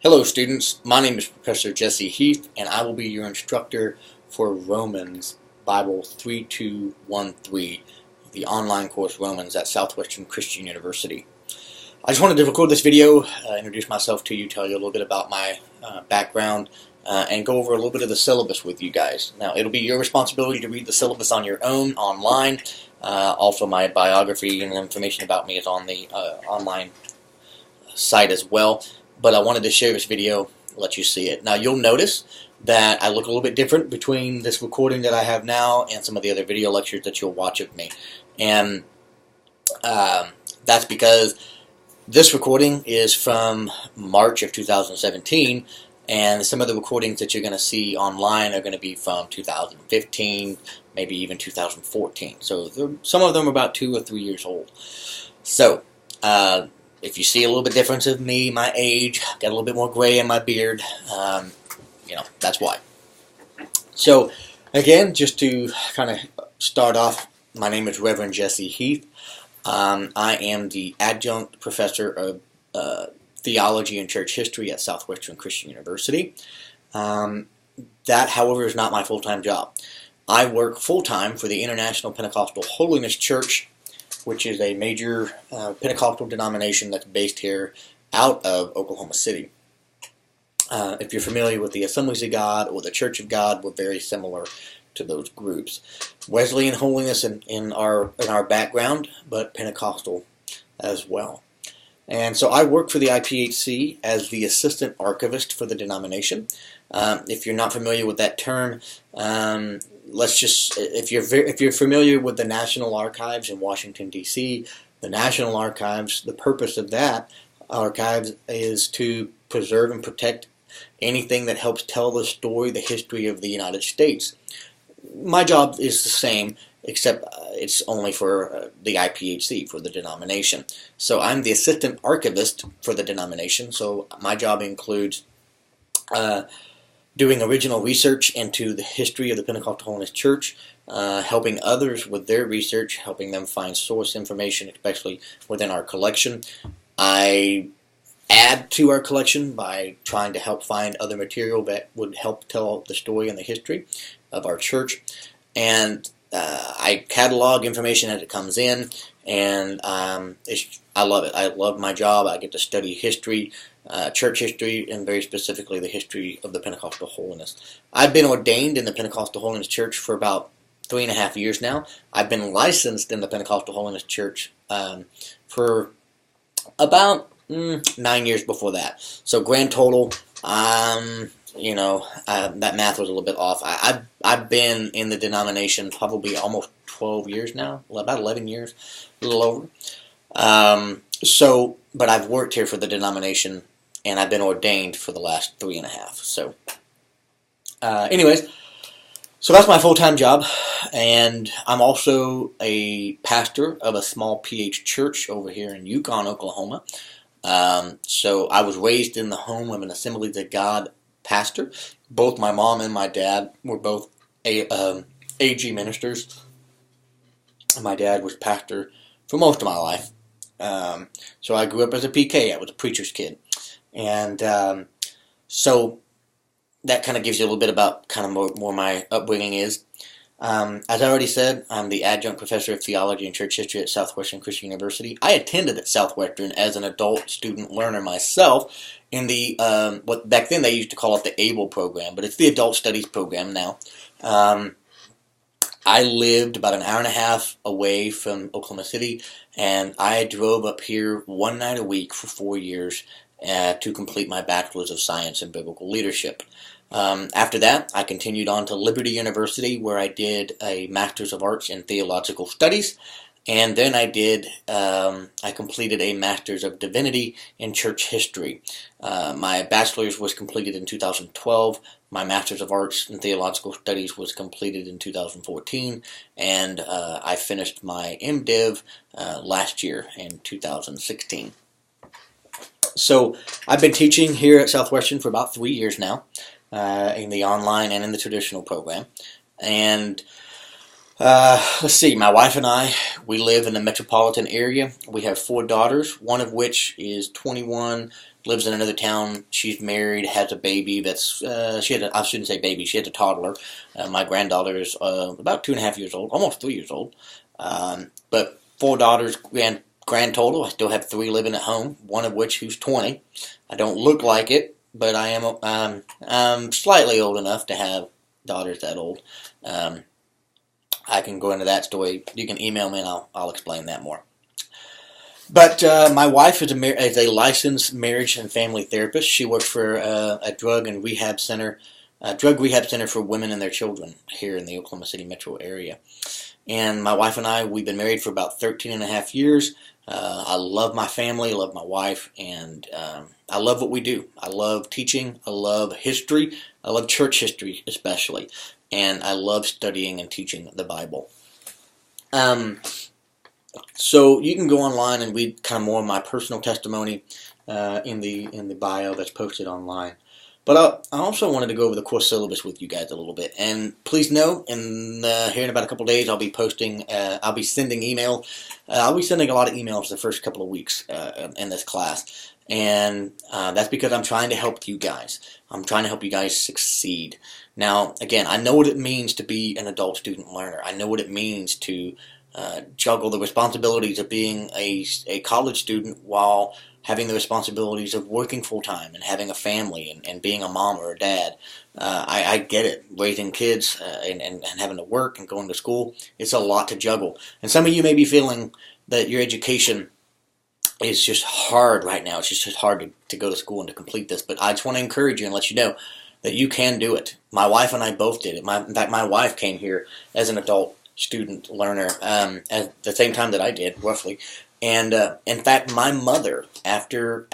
Hello students, my name is Professor Jesse Heath and I will be your instructor for Romans Bible 3213, the online course Romans at Southwestern Christian University. I just wanted to record this video, introduce myself to you, tell you a little bit about my background, and go over a little bit of the syllabus with you guys. Now, it'll be your responsibility to read the syllabus on your own, online. Also, my biography and information about me is on the online site as well. But I wanted to share this video, let you see it. Now, you'll notice that I look a little bit different between this recording that I have now and some of the other video lectures that you'll watch of me. And that's because this recording is from March of 2017, and some of the recordings that you're going to see online are going to be from 2015, maybe even 2014. So some of them are about 2 or 3 years old. So, if you see a little bit difference of me, my age, got a little bit more gray in my beard, that's why. So, again, just to kind of start off, my name is Reverend Jesse Heath. I am the adjunct professor of theology and church history at Southwestern Christian University. That, however, is not my full-time job. I work full-time for the International Pentecostal Holiness Church, which is a major Pentecostal denomination that's based here out of Oklahoma City. If you're familiar with the Assemblies of God or the Church of God, we're very similar to those groups. Wesleyan holiness in our background, but Pentecostal as well. And so I work for the IPHC as the assistant archivist for the denomination. If you're not familiar with that term, if you're familiar with the National Archives in Washington, D.C., the National Archives, the purpose of that archives is to preserve and protect anything that helps tell the story, the history of the United States. My job is the same, except it's only for the IPHC, for the denomination. So I'm the assistant archivist for the denomination, so my job includes doing original research into the history of the Pentecostal Holiness Church, helping others with their research, helping them find source information, especially within our collection. I add to our collection by trying to help find other material that would help tell the story and the history of our church. And I catalog information as it comes in, and I love it. I love my job. I get to study history, church history, and very specifically the history of the Pentecostal Holiness. I've been ordained in the Pentecostal Holiness Church for about 3.5 years now. I've been licensed in the Pentecostal Holiness Church for about 9 years before that. So grand total, that math was a little bit off. I've been in the denomination probably almost 12 years now, about 11 years, a little over. But I've worked here for the denomination, and I've been ordained for the last 3.5. So, anyways, so that's my full-time job, and I'm also a pastor of a small PH church over here in Yukon, Oklahoma. So I was raised in the home of an Assemblies of God pastor. Both my mom and my dad were both AG ministers. My dad was pastor for most of my life. So I grew up as a PK. I was a preacher's kid. And so that kind of gives you a little bit about kind of more my upbringing is. As I already said, I'm the adjunct professor of theology and church history at Southwestern Christian University. I attended at Southwestern as an adult student learner myself in the, what back then they used to call it the BIBL program, but it's the adult studies program now. I lived about an hour and a half away from Oklahoma City, and I drove up here one night a week for 4 years to complete my Bachelor's of Science in Biblical Leadership. After that, I continued on to Liberty University, where I did a Master's of Arts in Theological Studies, and then I completed a Master's of Divinity in Church History. My Bachelor's was completed in 2012, my Master's of Arts in Theological Studies was completed in 2014, and I finished my MDiv last year in 2016. So I've been teaching here at Southwestern for about 3 years now, in the online and in the traditional program. And Let's see, my wife and I, we live in the metropolitan area. We have 4 daughters, one of which is 21, lives in another town. She's married, has a baby that's, I shouldn't say baby, she has a toddler. My granddaughter is about 2.5 years old, almost 3 years old. But 4 daughters, grand total. I still have 3 living at home, one of which who's 20. I don't look like it, but I am I'm slightly old enough to have daughters that old. I can go into that story. You can email me and I'll explain that more. But my wife is a licensed marriage and family therapist. She works for a drug rehab center for women and their children here in the Oklahoma City metro area. And my wife and I, we've been married for about 13.5 years. I love my family, I love my wife, and I love what we do. I love teaching, I love history, I love church history especially, and I love studying and teaching the Bible. So you can go online and read kind of more of my personal testimony in the bio that's posted online. But I also wanted to go over the course syllabus with you guys a little bit. And please know, here in about a couple of days, I'll be sending email. I'll be sending a lot of emails the first couple of weeks in this class. And that's because I'm trying to help you guys. I'm trying to help you guys succeed. Now, again, I know what it means to be an adult student learner. I know what it means to juggle the responsibilities of being a college student while having the responsibilities of working full-time and having a family and being a mom or a dad. I get it. Raising kids and having to work and going to school, it's a lot to juggle. And some of you may be feeling that your education is just hard right now. It's just hard to go to school and to complete this. But I just want to encourage you and let you know that you can do it. My wife and I both did it. In fact, my wife came here as an adult student learner at the same time that I did, roughly. And in fact, my mother, after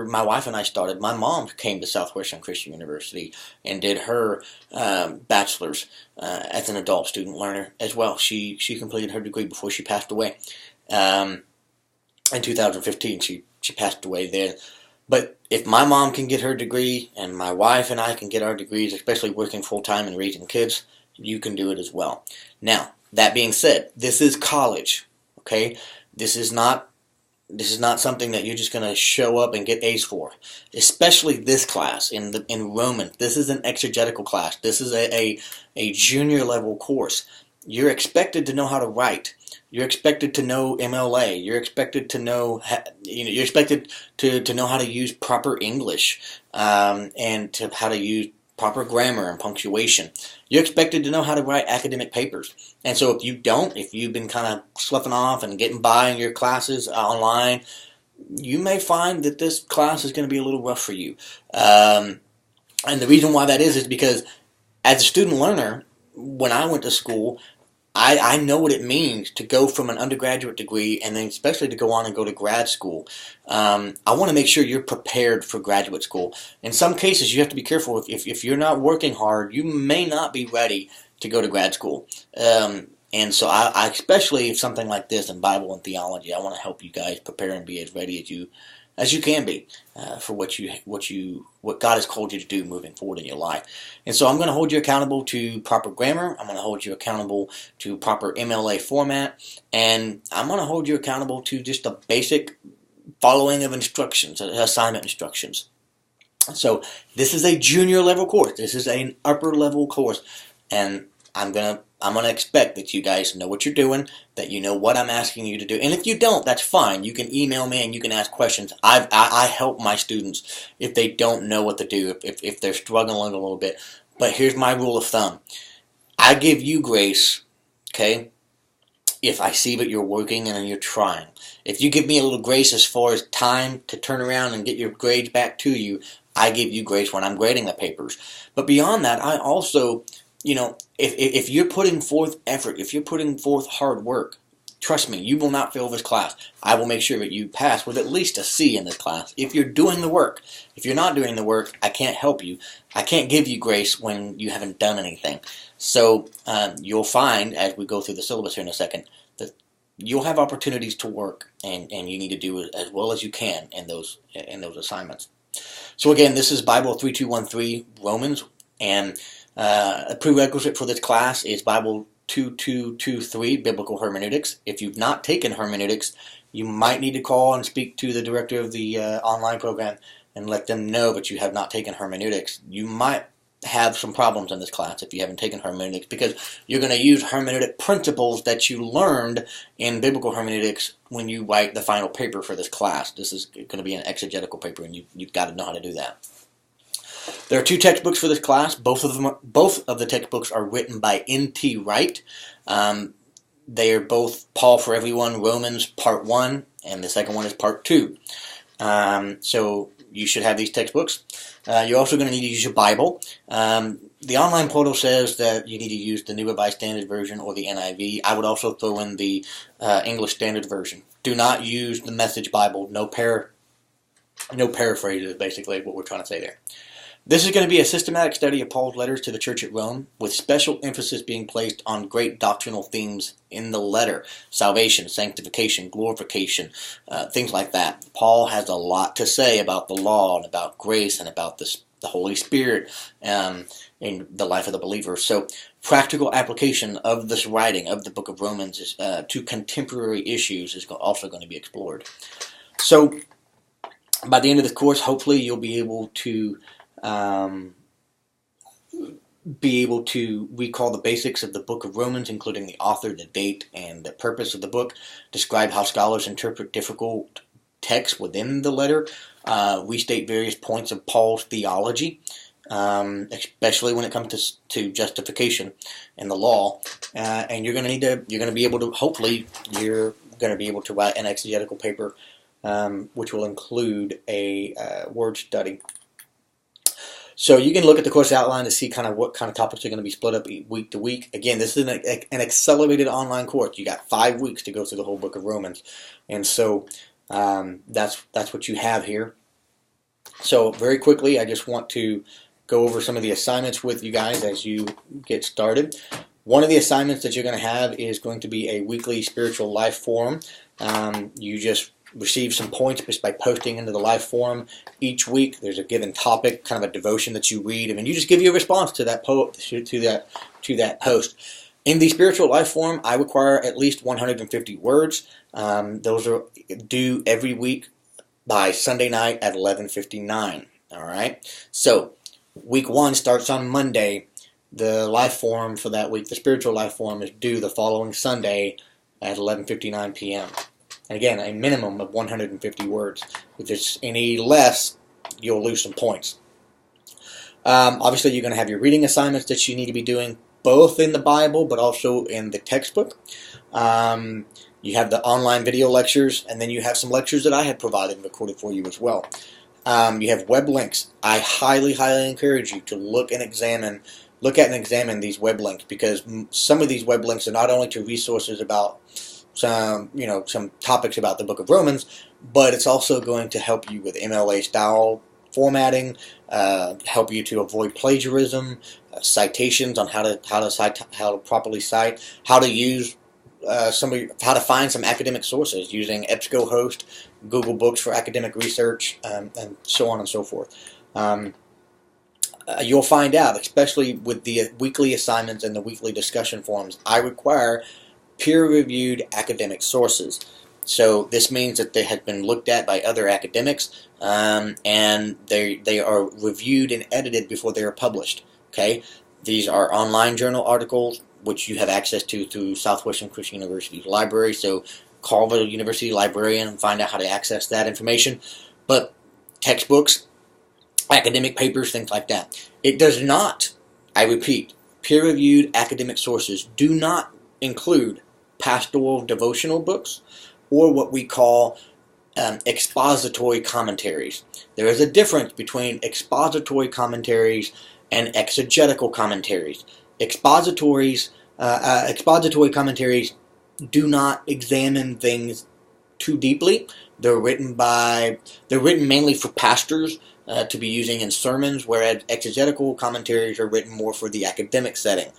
my wife and I started, my mom came to Southwestern Christian University and did her bachelor's as an adult student learner as well. She completed her degree before she passed away. In 2015, she passed away then. But if my mom can get her degree, and my wife and I can get our degrees, especially working full-time and raising kids, you can do it as well. Now, that being said, this is college, okay? This is not something that you're just going to show up and get A's for. Especially this class in Romans. This is an exegetical class. This is a junior level course. You're expected to know how to write. You're expected to know MLA. You're expected to know you're expected to know how to use proper English and how to use proper grammar and punctuation. You're expected to know how to write academic papers. And so if you've been kind of sloughing off and getting by in your classes online, you may find that this class is going to be a little rough for you. And the reason why that is because as a student learner, when I went to school, I know what it means to go from an undergraduate degree and then especially to go on and go to grad school. I want to make sure you're prepared for graduate school. In some cases, you have to be careful. If you're not working hard, you may not be ready to go to grad school. And so I especially if something like this in Bible and theology, I want to help you guys prepare and be as ready as you can be for what God has called you to do moving forward in your life. And so I'm going to hold you accountable to proper grammar. I'm going to hold you accountable to proper MLA format, and I'm going to hold you accountable to just the basic following of instructions, assignment instructions. So this is a junior level course. This is an upper level course, and I'm gonna expect that you guys know what you're doing, that you know what I'm asking you to do. And if you don't, that's fine. You can email me and you can ask questions. I help my students if they don't know what to do, if they're struggling a little bit. But here's my rule of thumb. I give you grace, okay, if I see that you're working and you're trying. If you give me a little grace as far as time to turn around and get your grades back to you, I give you grace when I'm grading the papers. But beyond that, I also, if you're putting forth effort, if you're putting forth hard work, trust me, you will not fail this class. I will make sure that you pass with at least a C in this class if you're doing the work. If you're not doing the work, I can't help you. I can't give you grace when you haven't done anything. So you'll find, as we go through the syllabus here in a second, that you'll have opportunities to work, and you need to do it as well as you can in those assignments. So again, this is BIBL3213 Romans, and a prerequisite for this class is Bible BIBL3213 Biblical Hermeneutics. If you've not taken hermeneutics, you might need to call and speak to the director of the online program and let them know that you have not taken hermeneutics. You might have some problems in this class if you haven't taken hermeneutics, because you're going to use hermeneutic principles that you learned in biblical hermeneutics when you write the final paper for this class. This is going to be an exegetical paper, and you've got to know how to do that. There are 2 textbooks for this class. Both of the textbooks are written by N.T. Wright. They are both Paul for Everyone, Romans Part 1, and the second one is Part 2. So you should have these textbooks. You're also going to need to use your Bible. The online portal says that you need to use the New Revised Standard Version or the NIV. I would also throw in the English Standard Version. Do not use the Message Bible. No paraphrases, basically, what we're trying to say there. This is going to be a systematic study of Paul's letters to the church at Rome, with special emphasis being placed on great doctrinal themes in the letter: salvation, sanctification, glorification, things like that. Paul has a lot to say about the law and about grace and about the Holy Spirit in the life of the believer. So practical application of this writing of the book of Romans to contemporary issues is also going to be explored. So by the end of this course, hopefully you'll be able to recall the basics of the book of Romans, including the author, the date, and the purpose of the book, describe how scholars interpret difficult texts within the letter, restate various points of Paul's theology, especially when it comes to justification and the law, and you're going to be able to, hopefully, you're going to be able to write an exegetical paper, which will include a word study. So you can look at the course outline to see kind of what kind of topics are going to be split up week to week. Again, this is an accelerated online course. You got 5 weeks to go through the whole book of Romans, and so that's what you have here. So very quickly, I just want to go over some of the assignments with you guys as you get started. One of the assignments that you're going to have is going to be a weekly spiritual life forum. You just receive some points just by posting into the live forum each week. There's a given topic, kind of a devotion that you read, and then you just give your response to that post. In the spiritual life forum, I require at least 150 words. Those are due every week by Sunday night at 11:59. All right. So week 1 starts on Monday. The life forum for that week, the spiritual life forum, is due the following Sunday at 11:59 p.m. And again, a minimum of 150 words. If it's any less, you'll lose some points. Obviously, you're going to have your reading assignments that you need to be doing, both in the Bible, but also in the textbook. You have the online video lectures, and then you have some lectures that I had provided and recorded for you as well. You have web links. I highly, highly encourage you to look at and examine these web links, because some of these web links are not only to resources about some topics about the book of Romans, but it's also going to help you with MLA style formatting, help you to avoid plagiarism, citations on how to properly cite, how to use how to find some academic sources using EBSCOhost, Google Books for academic research, and so on and so forth. You'll find out, especially with the weekly assignments and the weekly discussion forums, I require peer-reviewed academic sources. So this means that they have been looked at by other academics, and they are reviewed and edited before they are published. Okay, these are online journal articles which you have access to through Southwestern Christian University's library. So call the university librarian and find out how to access that information. But textbooks, academic papers, things like that. It does not, I repeat, peer-reviewed academic sources do not include pastoral devotional books or what we call expository commentaries. There is a difference between expository commentaries and exegetical commentaries. Expository commentaries do not examine things too deeply. They're written mainly for pastors to be using in sermons, whereas exegetical commentaries are written more for the academic setting.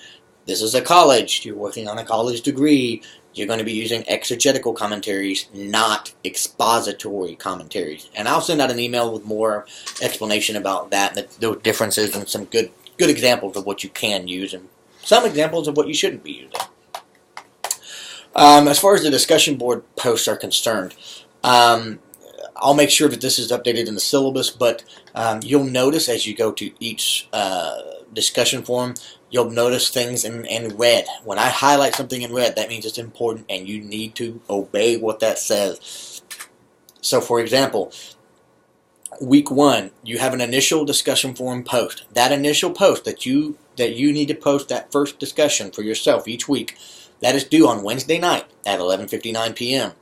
This is a college. You're working on a college degree. You're going to be using exegetical commentaries, not expository commentaries. And I'll send out an email with more explanation about that, the differences, and some good examples of what you can use and some examples of what you shouldn't be using. As far as the discussion board posts are concerned, I'll make sure that this is updated in the syllabus, but you'll notice as you go to each discussion forum, you'll notice things in red. When I highlight something in red, that means it's important and you need to obey what that says. So for example, week 1, you have an initial discussion forum post. That initial post that you need to post, that first discussion for yourself each week, that is due on Wednesday night at 11:59 p.m.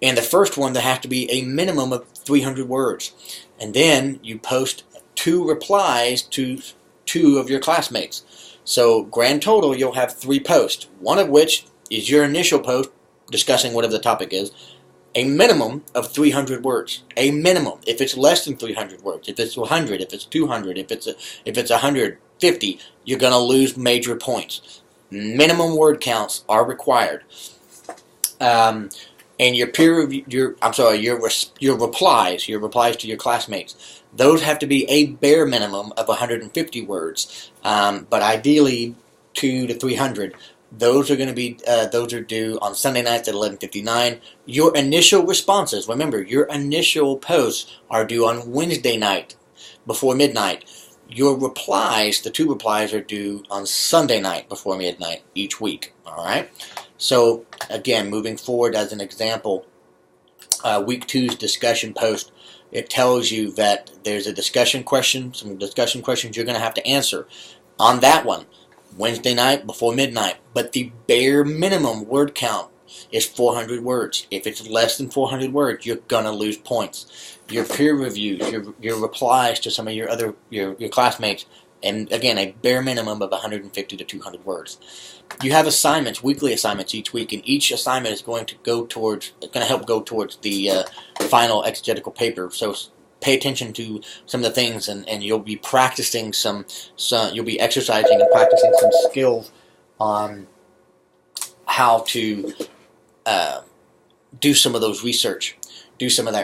And the first one, there has to be a minimum of 300 words. And then you post 2 replies to 2 of your classmates. So grand total, you'll have 3 posts, one of which is your initial post discussing whatever the topic is, a minimum of 300 words. A minimum. If it's less than 300 words, if it's 100, if it's 200, if it's 150, you're going to lose major points. Minimum word counts are required. And your your replies to your classmates, those have to be a bare minimum of 150 words, but ideally 200 to 300. Those are going to be those are due on Sunday nights at 11:59. Your initial responses, remember, your initial posts are due on Wednesday night before midnight. Your replies, the 2 replies, are due on Sunday night before midnight each week. All right. So again, moving forward, as an example, week 2's discussion post, it tells you that there's a discussion question, some discussion questions you're going to have to answer on that one. Wednesday night before midnight, but the bare minimum word count is 400 words. If it's less than 400 words, you're gonna lose points. Your peer reviews, your replies to some of your classmates, and again, a bare minimum of 150 to 200 words. You have assignments, weekly assignments each week, and each assignment is going to help go towards the final exegetical paper. So pay attention to some of the things, and you'll be practicing you'll be exercising and practicing some skills on how to do some of that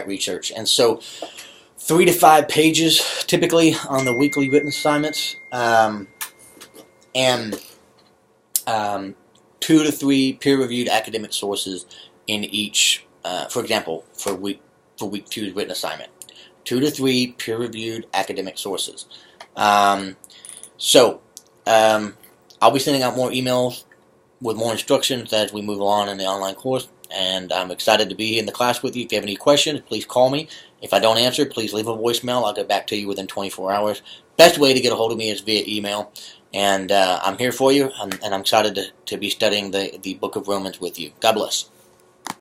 research. And so 3 to 5 pages typically on the weekly written assignments, and 2 to 3 peer-reviewed academic sources in each. For example, for week 2's written assignment, 2 to 3 peer-reviewed academic sources. I'll be sending out more emails with more instructions as we move along in the online course, and I'm excited to be in the class with you. If you have any questions, please call me. If I don't answer, please leave a voicemail. I'll get back to you within 24 hours. Best way to get a hold of me is via email, and I'm here for you, and I'm excited to be studying the book of Romans with you. God bless.